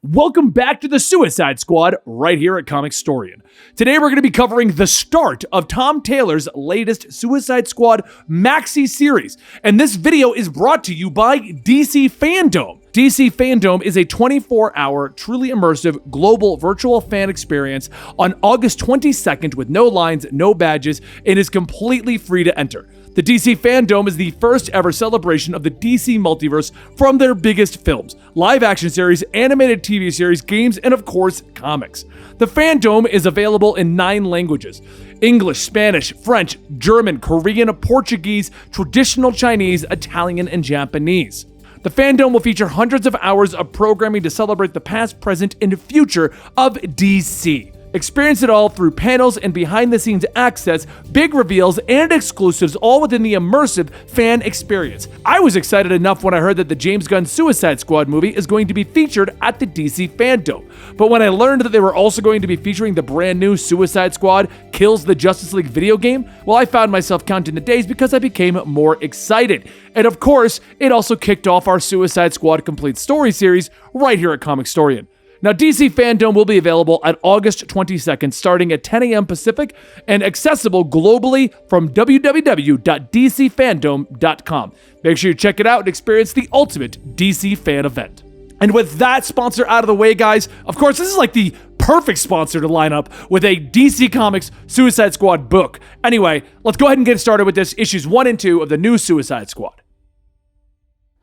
Welcome back to the Suicide Squad right here at Comicstorian. Today we're going to be covering the start of Tom Taylor's latest Suicide Squad maxi series, and this video is brought to you by DC Fandom. DC Fandom is a 24-hour, truly immersive, global virtual fan experience on August 22nd with no lines, no badges, and is completely free to enter. The DC Fandom is the first ever celebration of the DC multiverse from their biggest films, live action series, animated TV series, games, and of course, comics. The Fandom is available in 9 languages: English, Spanish, French, German, Korean, Portuguese, traditional Chinese, Italian, and Japanese. The Fandom will feature hundreds of hours of programming to celebrate the past, present, and future of DC. Experience it all through panels and behind-the-scenes access, big reveals, and exclusives, all within the immersive fan experience. I was excited enough when I heard that the James Gunn Suicide Squad movie is going to be featured at the DC Fandom. But when I learned that they were also going to be featuring the brand new Suicide Squad Kills the Justice League video game, well, I found myself counting the days because I became more excited. And of course, it also kicked off our Suicide Squad Complete Story series right here at Comicstorian. Now, DC Fandom will be available at August 22nd, starting at 10 a.m. Pacific, and accessible globally from www.dcfandom.com. Make sure you check it out and experience the ultimate DC fan event. And with that sponsor out of the way, guys, of course, this is like the perfect sponsor to line up with a DC Comics Suicide Squad book. Anyway, let's go ahead and get started with this, issues 1 and 2 of the new Suicide Squad.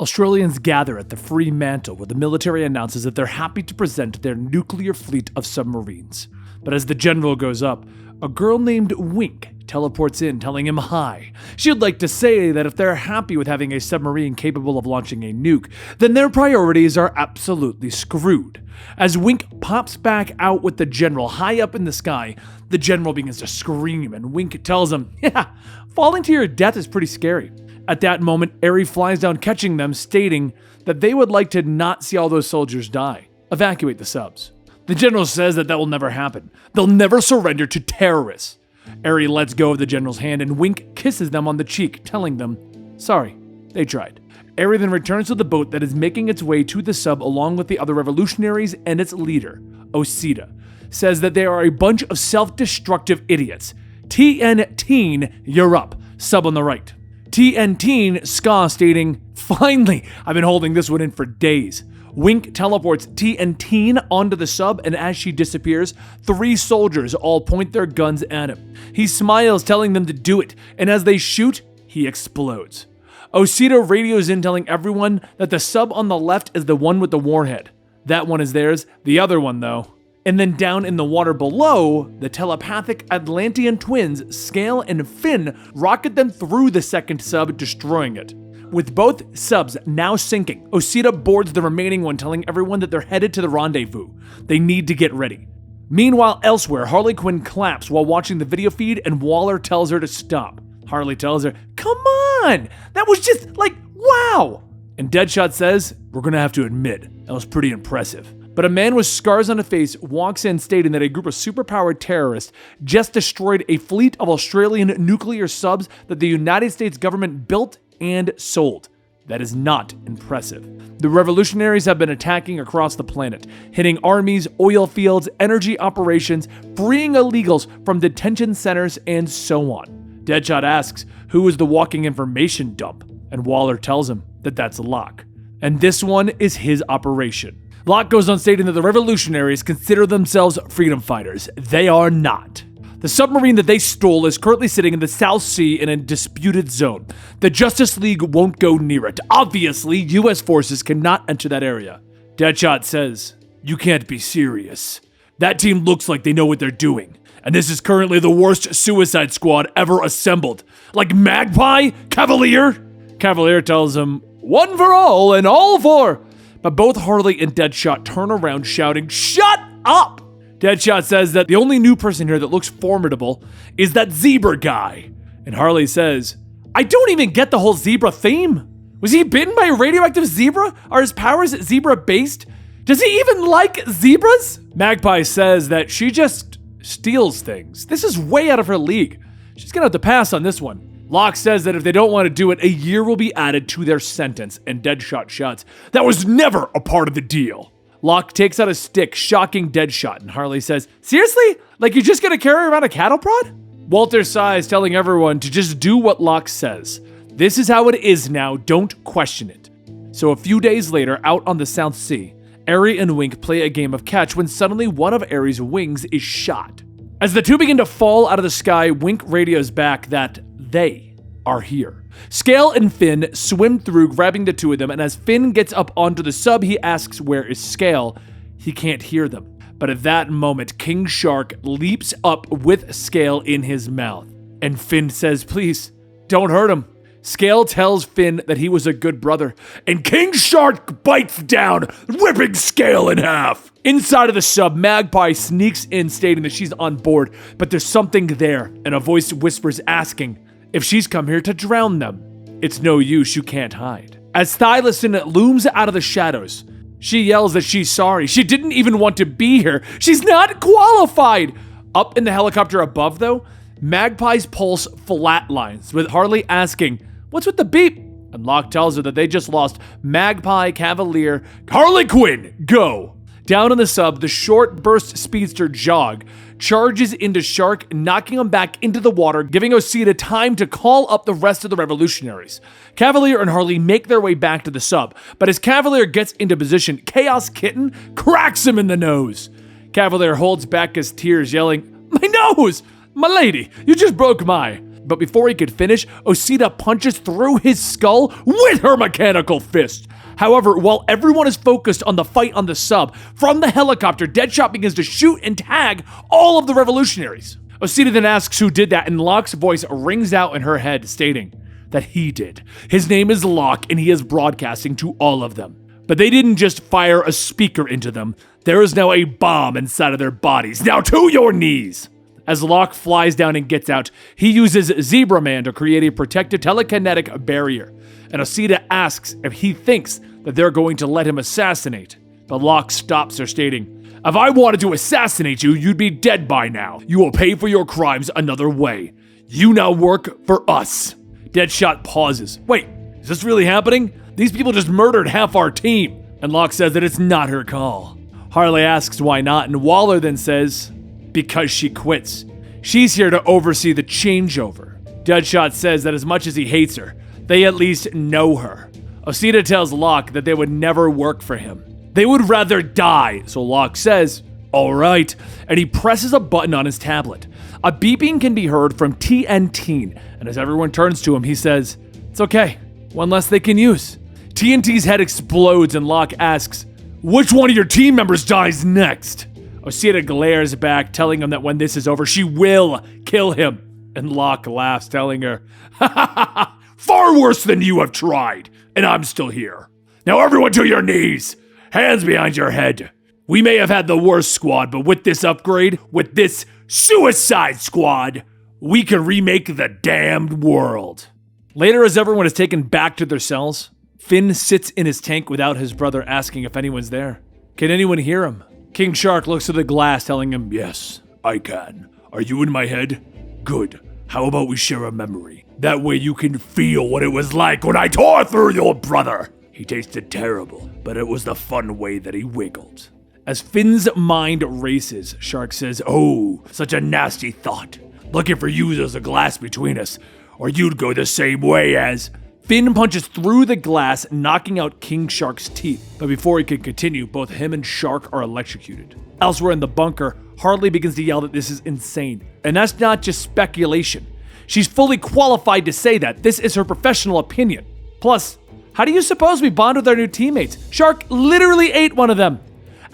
Australians gather at the Fremantle where the military announces that they're happy to present their nuclear fleet of submarines. But as the general goes up, a girl named Wink teleports in, telling him hi. She'd like to say that if they're happy with having a submarine capable of launching a nuke, then their priorities are absolutely screwed. As Wink pops back out with the general high up in the sky, the general begins to scream, and Wink tells him, "Yeah, falling to your death is pretty scary." At that moment, Aerie flies down, catching them, stating that they would like to not see all those soldiers die. Evacuate the subs. The general says that will never happen. They'll never surrender to terrorists. Aerie lets go of the general's hand, and Wink kisses them on the cheek, telling them, "Sorry, they tried." Aerie then returns to the boat that is making its way to the sub along with the other revolutionaries and its leader, Osita. Says that they are a bunch of self-destructive idiots. TN-teen, you're up. Sub on the right. TN-teen, Ska stating, "Finally, I've been holding this one in for days." Wink teleports TN-teen onto the sub, and as she disappears, 3 soldiers all point their guns at him. He smiles, telling them to do it, and as they shoot, he explodes. Osita radios in, telling everyone that the sub on the left is the one with the warhead. That one is theirs, the other one though. And then down in the water below, the telepathic Atlantean twins, Scale and Finn, rocket them through the second sub, destroying it. With both subs now sinking, Osita boards the remaining one, telling everyone that they're headed to the rendezvous. They need to get ready. Meanwhile, elsewhere, Harley Quinn claps while watching the video feed, and Waller tells her to stop. Harley tells her, "Come on! That was just, wow!" And Deadshot says, "We're gonna have to admit, that was pretty impressive." But a man with scars on his face walks in, stating that a group of superpowered terrorists just destroyed a fleet of Australian nuclear subs that the United States government built and sold. That is not impressive. The revolutionaries have been attacking across the planet, hitting armies, oil fields, energy operations, freeing illegals from detention centers, and so on. Deadshot asks, who is the walking information dump? And Waller tells him that that's Locke. And this one is his operation. Locke goes on stating that the revolutionaries consider themselves freedom fighters. They are not. The submarine that they stole is currently sitting in the South Sea in a disputed zone. The Justice League won't go near it. Obviously, US forces cannot enter that area. Deadshot says, "You can't be serious. That team looks like they know what they're doing. And this is currently the worst Suicide Squad ever assembled. Like Magpie? Cavalier?" Cavalier tells him, "One for all and all for..." But both Harley and Deadshot turn around shouting, "Shut up!" Deadshot says that the only new person here that looks formidable is that zebra guy. And Harley says, "I don't even get the whole zebra theme. Was he bitten by a radioactive zebra? Are his powers zebra-based? Does he even like zebras?" Magpie says that she just steals things. This is way out of her league. She's gonna have to pass on this one. Locke says that if they don't want to do it, a year will be added to their sentence, and Deadshot shouts, "That was never a part of the deal." Locke takes out a stick, shocking Deadshot, and Harley says, "Seriously? Like you're just gonna carry around a cattle prod?" Walter sighs, telling everyone to just do what Locke says. This is how it is now, don't question it. So a few days later, out on the South Sea, Aerie and Wink play a game of catch when suddenly one of Aerie's wings is shot. As the two begin to fall out of the sky, Wink radios back that they are here. Scale and Finn swim through, grabbing the two of them, and as Finn gets up onto the sub, he asks where is Scale. He can't hear them. But at that moment, King Shark leaps up with Scale in his mouth. And Finn says, "Please, don't hurt him." Scale tells Finn that he was a good brother, and King Shark bites down, ripping Scale in half. Inside of the sub, Magpie sneaks in, stating that she's on board, but there's something there, and a voice whispers asking if she's come here to drown them. It's no use, you can't hide. As Thylacine looms out of the shadows, she yells that she's sorry. She didn't even want to be here. She's not qualified. Up in the helicopter above, though, Magpie's pulse flatlines, with Harley asking, "What's with the beep?" And Locke tells her that they just lost Magpie, Cavalier, Harley Quinn, go! Down in the sub, the short burst speedster Jog charges into Shark, knocking him back into the water, giving Osita time to call up the rest of the revolutionaries. Cavalier and Harley make their way back to the sub, but as Cavalier gets into position, Chaos Kitten cracks him in the nose. Cavalier holds back his tears, yelling, "My nose! My lady, you just broke my..." But before he could finish, Osita punches through his skull with her mechanical fist. However, while everyone is focused on the fight on the sub, from the helicopter, Deadshot begins to shoot and tag all of the revolutionaries. Osita then asks who did that, and Locke's voice rings out in her head, stating that he did. His name is Locke, and he is broadcasting to all of them. But they didn't just fire a speaker into them. There is now a bomb inside of their bodies. Now to your knees! As Locke flies down and gets out, he uses Zebra Man to create a protective telekinetic barrier. And Osita asks if he thinks that they're going to let him assassinate. But Locke stops her, stating, "If I wanted to assassinate you, you'd be dead by now. You will pay for your crimes another way. You now work for us." Deadshot pauses. "Wait, is this really happening? These people just murdered half our team." And Locke says that it's not her call. Harley asks why not, and Waller then says, because she quits. She's here to oversee the changeover. Deadshot says that as much as he hates her, they at least know her. Osita tells Locke that they would never work for him. They would rather die, so Locke says, "All right," and he presses a button on his tablet. A beeping can be heard from TNT, and as everyone turns to him, he says, "It's okay, one less they can use." TNT's head explodes and Locke asks, "Which one of your team members dies next?" Osita glares back, telling him that when this is over, she will kill him. And Locke laughs, telling her, "Ha ha ha ha, far worse than you have tried, and I'm still here. Now everyone to your knees, hands behind your head. We may have had the worst squad, but with this upgrade, with this Suicide Squad, we can remake the damned world." Later, as everyone is taken back to their cells, Finn sits in his tank without his brother, asking if anyone's there. Can anyone hear him? King Shark looks through the glass, telling him, "Yes, I can. Are you in my head? Good. How about we share a memory? That way you can feel what it was like when I tore through your brother. He tasted terrible, but it was the fun way that he wiggled." As Finn's mind races, Shark says, "Oh, such a nasty thought. Looking for you there's a glass between us, or you'd go the same way as..." Finn punches through the glass, knocking out King Shark's teeth. But before he can continue, both him and Shark are electrocuted. Elsewhere in the bunker, Harley begins to yell that this is insane. And that's not just speculation. She's fully qualified to say that. This is her professional opinion. Plus, how do you suppose we bond with our new teammates? Shark literally ate one of them.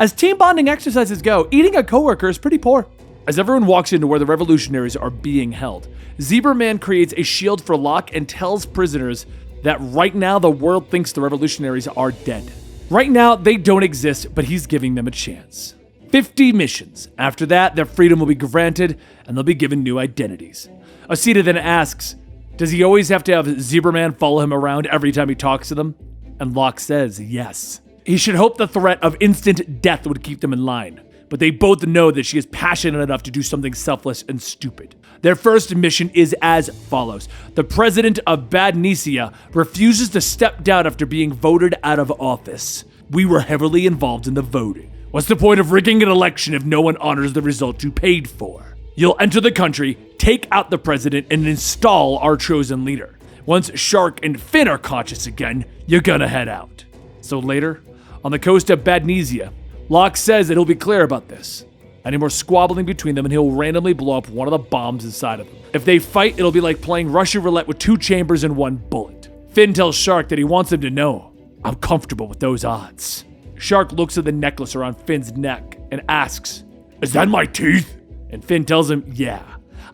As team bonding exercises go, eating a coworker is pretty poor. As everyone walks into where the revolutionaries are being held, Zebra Man creates a shield for Locke and tells prisoners that right now the world thinks the revolutionaries are dead. Right now, they don't exist, but he's giving them a chance. 50 missions. After that, their freedom will be granted, and they'll be given new identities. Osita then asks, does he always have to have Zebra Man follow him around every time he talks to them? And Locke says yes. He should hope the threat of instant death would keep them in line. But they both know that she is passionate enough to do something selfless and stupid. Their first mission is as follows. The president of Badnesia refuses to step down after being voted out of office. We were heavily involved in the voting. What's the point of rigging an election if no one honors the result you paid for? You'll enter the country, take out the president, and install our chosen leader. Once Shark and Finn are conscious again, you're gonna head out. So later, on the coast of Badnesia, Locke says that he'll be clear about this. Any more squabbling between them and he'll randomly blow up one of the bombs inside of them. If they fight, it'll be like playing Russian roulette with 2 chambers and 1 bullet. Finn tells Shark that he wants him to know, I'm comfortable with those odds. Shark looks at the necklace around Finn's neck and asks, is that my teeth? And Finn tells him, yeah,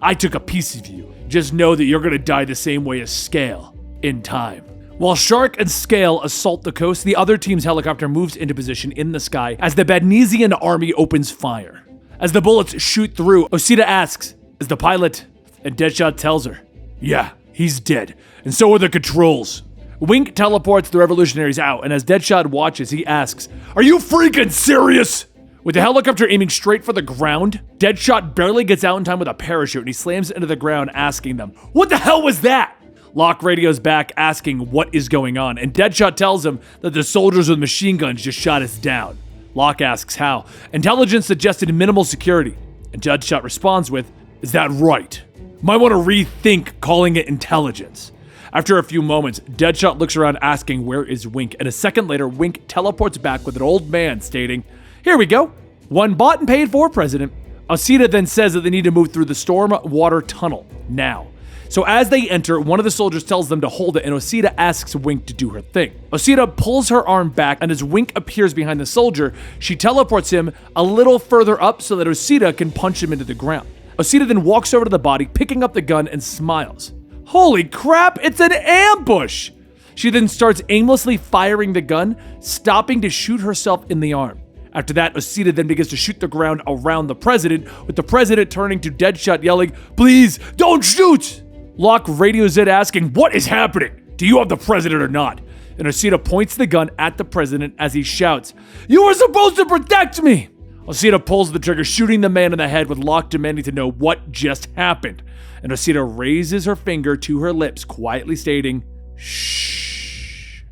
I took a piece of you. Just know that you're gonna die the same way as Scale, in time. While Shark and Scale assault the coast, the other team's helicopter moves into position in the sky as the Badnesian army opens fire. As the bullets shoot through, Osita asks, is the pilot? And Deadshot tells her, yeah, he's dead, and so are the controls. Wink teleports the revolutionaries out, and as Deadshot watches, he asks, are you freaking serious? With the helicopter aiming straight for the ground, Deadshot barely gets out in time with a parachute, and he slams into the ground, asking them, what the hell was that? Locke radios back, asking what is going on, and Deadshot tells him that the soldiers with machine guns just shot us down. Locke asks how. Intelligence suggested minimal security, and Deadshot responds with, is that right? Might want to rethink calling it intelligence. After a few moments, Deadshot looks around asking where is Wink, and a second later, Wink teleports back with an old man stating, here we go, one bought and paid for president. Osita then says that they need to move through the storm water tunnel, now. So as they enter, one of the soldiers tells them to hold it, and Osita asks Wink to do her thing. Osita pulls her arm back, and as Wink appears behind the soldier, she teleports him a little further up so that Osita can punch him into the ground. Osita then walks over to the body, picking up the gun, and smiles. Holy crap, it's an ambush! She then starts aimlessly firing the gun, stopping to shoot herself in the arm. After that, Osita then begins to shoot the ground around the president, with the president turning to Deadshot yelling, please, don't shoot! Locke radios it asking, what is happening? Do you have the president or not? And Osita points the gun at the president as he shouts, you were supposed to protect me! Osita pulls the trigger, shooting the man in the head with Locke demanding to know what just happened. And Osita raises her finger to her lips, quietly stating, shh.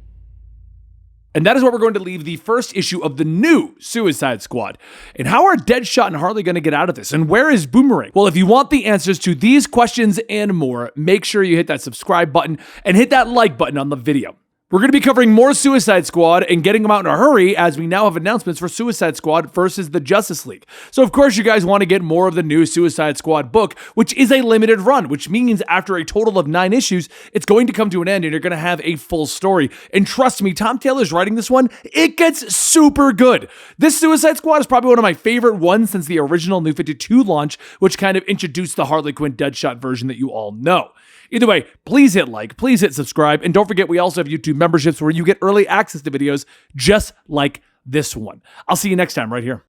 And that is where we're going to leave the first issue of the new Suicide Squad. And how are Deadshot and Harley going to get out of this? And where is Boomerang? Well, if you want the answers to these questions and more, make sure you hit that subscribe button and hit that like button on the video. We're going to be covering more Suicide Squad and getting them out in a hurry as we now have announcements for Suicide Squad versus the Justice League. So of course you guys want to get more of the new Suicide Squad book, which is a limited run, which means after a total of 9 issues, it's going to come to an end and you're going to have a full story. And trust me, Tom Taylor's writing this one, it gets super good. This Suicide Squad is probably one of my favorite ones since the original New 52 launch, which kind of introduced the Harley Quinn Deadshot version that you all know. Either way, please hit like, please hit subscribe, and don't forget we also have YouTube memberships where you get early access to videos just like this one. I'll see you next time right here.